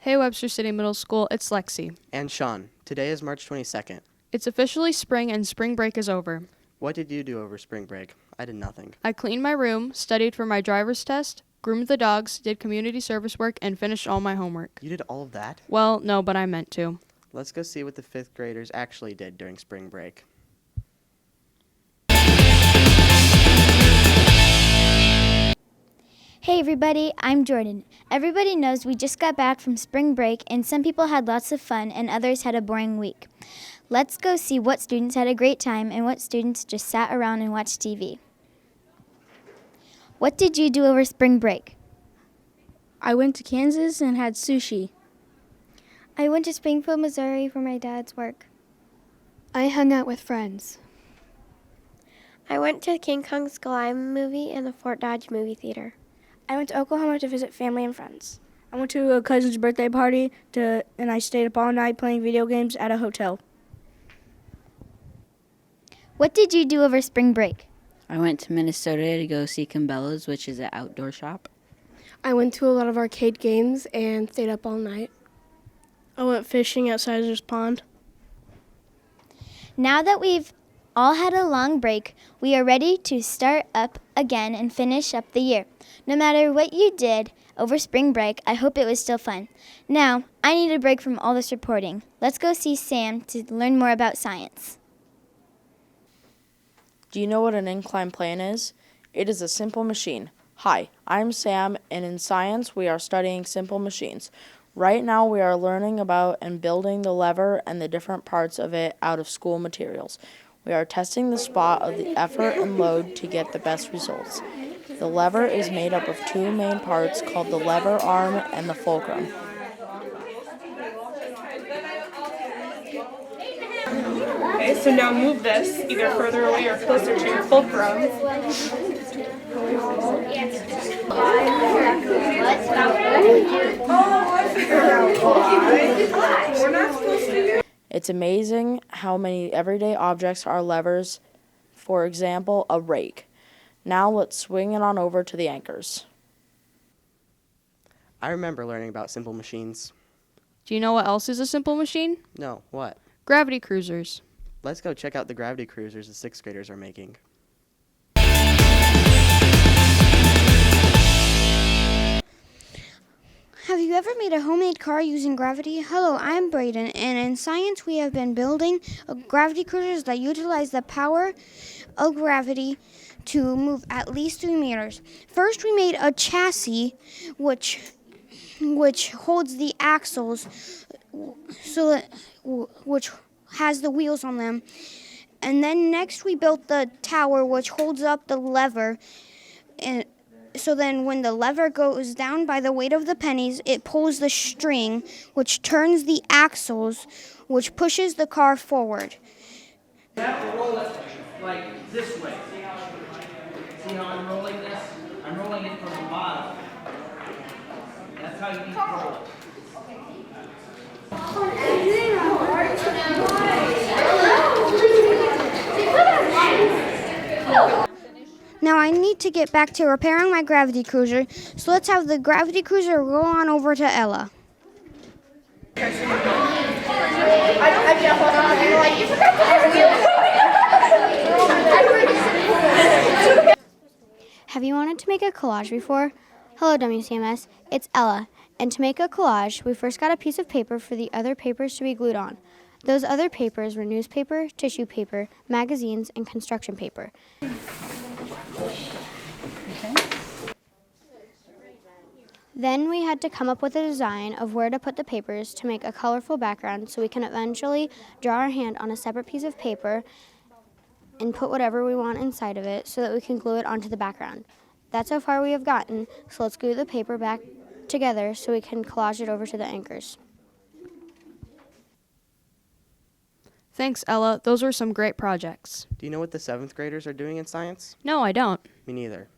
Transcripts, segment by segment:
Hey Webster City Middle School, it's Lexi. And Sean. Today is March 22nd. It's officially spring and spring break is over. What did you do over spring break? I did nothing. I cleaned my room, studied for my driver's test, groomed the dogs, did community service work, and finished all my homework. You did all of that? Well, no, but I meant to. Let's go see what the 5th graders actually did during spring break. Hey everybody, I'm Jordan. Everybody knows we just got back from spring break and some people had lots of fun and others had a boring week. Let's go see what students had a great time and what students just sat around and watched TV. What did you do over spring break? I went to Kansas and had sushi. I went to Springfield, Missouri for my dad's work. I hung out with friends. I went to the King Kong Skull Island movie and the Fort Dodge movie theater. I went to Oklahoma to visit family and friends. I went to a cousin's birthday party and I stayed up all night playing video games at a hotel. What did you do over spring break? I went to Minnesota to go see Cabela's, which is an outdoor shop. I went to a lot of arcade games and stayed up all night. I went fishing at Sizer's Pond. Now that we've all had a long break, we are ready to start up again and finish up the year. No matter what you did over spring break, I hope it was still fun. Now, I need a break from all this reporting. Let's go see Sam to learn more about science. Do you know what an inclined plane is? It is a simple machine. Hi, I'm Sam, and in science we are studying simple machines. Right now we are learning about and building the lever and the different parts of it out of school materials. We are testing the spot of the effort and load to get the best results. The lever is made up of two main parts called the lever arm and the fulcrum. Okay, so now move this either further away or closer to your fulcrum. It's amazing how many everyday objects are levers. For example, a rake. Now let's swing it on over to the anchors. I remember learning about simple machines. Do you know what else is a simple machine? No, what? Gravity cruisers. Let's go check out the gravity cruisers the 6th graders are making. Have you ever made a homemade car using gravity? Hello, I'm Brayden, and in science we have been building gravity cruisers that utilize the power of gravity to move at least 3 meters. First, we made a chassis which holds the axles, which has the wheels on them. And then next we built the tower which holds up the lever. And so then when the lever goes down by the weight of the pennies, it pulls the string, which turns the axles, which pushes the car forward. You have to roll it like this way. See how I'm rolling this? I'm rolling it from the bottom. That's how you need to roll it. Now I need to get back to repairing my gravity cruiser, so let's have the gravity cruiser roll on over to Ella. Have you wanted to make a collage before? Hello, WCMS. It's Ella. And to make a collage, we first got a piece of paper for the other papers to be glued on. Those other papers were newspaper, tissue paper, magazines, and construction paper. Then we had to come up with a design of where to put the papers to make a colorful background so we can eventually draw our hand on a separate piece of paper and put whatever we want inside of it so that we can glue it onto the background. That's how far we have gotten, so let's glue the paper back together so we can collage it over to the anchors. Thanks, Ella. Those were some great projects. Do you know what the 7th graders are doing in science? No, I don't. Me neither.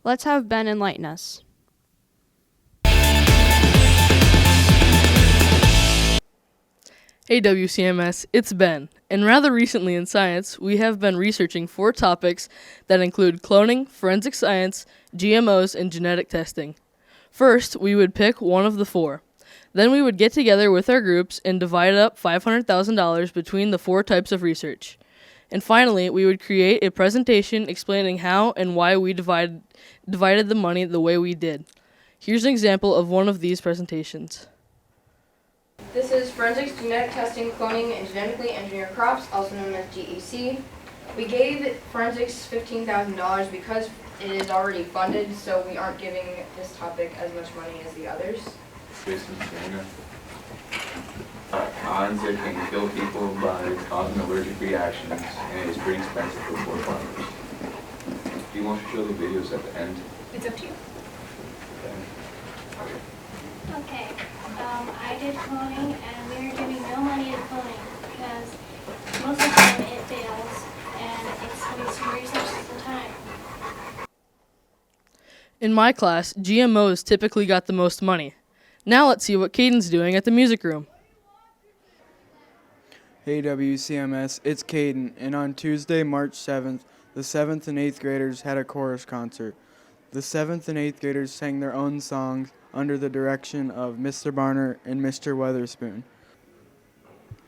Let's have Ben enlighten us. Hey WCMS, it's Ben, and rather recently in science, we have been researching 4 topics that include cloning, forensic science, GMOs, and genetic testing. First, we would pick one of the 4. Then we would get together with our groups and divide up $500,000 between the 4 types of research. And finally, we would create a presentation explaining how and why we divided the money the way we did. Here's an example of one of these presentations. This is Forensics Genetic Testing, Cloning, and Genetically Engineered Crops, also known as GEC. We gave Forensics $15,000 because it is already funded, so we aren't giving this topic as much money as the others. Based in China. Odds that can kill people by causing allergic reactions, and it's pretty expensive for poor farmers. Do you want to show the videos at the end? It's up to you. Okay, I did cloning, and we are giving no money to cloning because most of the time it fails, and it's wasting resources and time. In my class, GMOs typically got the most money. Now let's see what Caden's doing at the music room. Hey WCMS, it's Caden, and on Tuesday, March 7th, the 7th and 8th graders had a chorus concert. The 7th and 8th graders sang their own songs under the direction of Mr. Barner and Mr. Weatherspoon.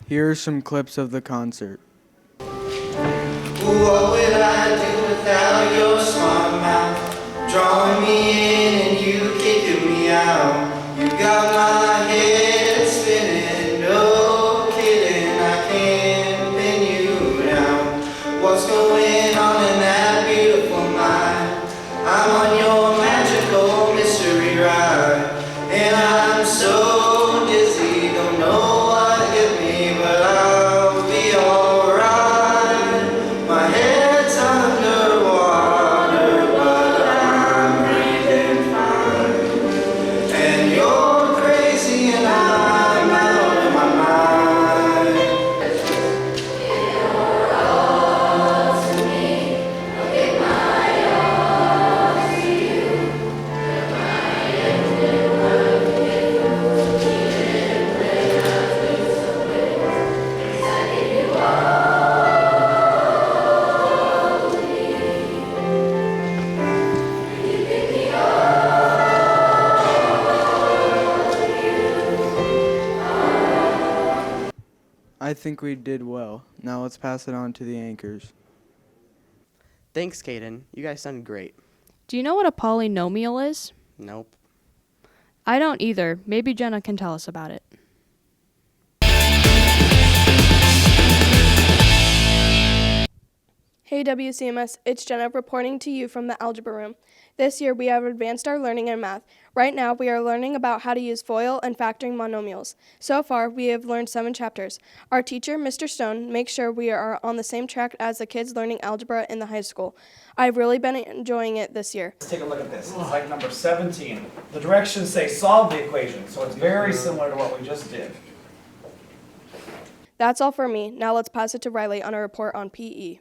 Here are some clips of the concert. What would I do without your smart mouth? Drawing me in and you kicking me out. You got my head spinning, no kidding, I can't pin you down. What's going on in that beautiful mind? I'm on your magical mystery ride, and I'm so dizzy, don't know what hit me, but I'll be alright. My head's underwater, but I'm breathing fine. And you're crazy and I'm out of my mind. You're all to me, I'll give my all to you. You're my engine, working for me, even when I lose some ways. 'Cause I give you all of me. You give me I think we did well. Now let's pass it on to the anchors. Thanks, Caden. You guys sounded great. Do you know what a polynomial is? Nope. I don't either. Maybe Jenna can tell us about it. Hey WCMS, it's Jenna reporting to you from the algebra room. This year we have advanced our learning in math. Right now we are learning about how to use FOIL and factoring monomials. So far we have learned 7 chapters. Our teacher, Mr. Stone, makes sure we are on the same track as the kids learning algebra in the high school. I've really been enjoying it this year. Let's take a look at this. It's like number 17. The directions say solve the equation, so it's very similar to what we just did. That's all for me. Now let's pass it to Riley on a report on PE.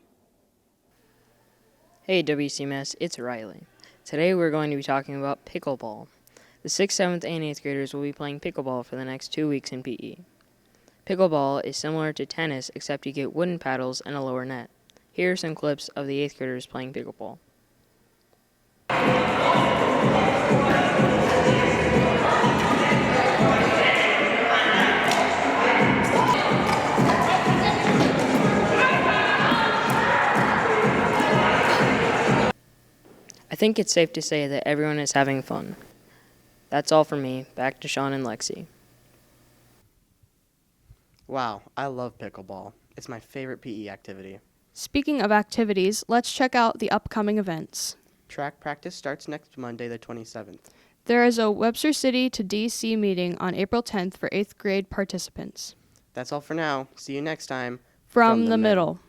Hey WCMS, it's Riley. Today we're going to be talking about pickleball. The 6th, 7th, and 8th graders will be playing pickleball for the next 2 weeks in PE. Pickleball is similar to tennis except you get wooden paddles and a lower net. Here are some clips of the 8th graders playing pickleball. I think it's safe to say that everyone is having fun. That's all for me. Back to Sean and Lexi. Wow, I love pickleball. It's my favorite PE activity. Speaking of activities, let's check out the upcoming events. Track practice starts next Monday, the 27th. There is a Webster City to DC meeting on April 10th for 8th grade participants. That's all for now. See you next time. From the middle.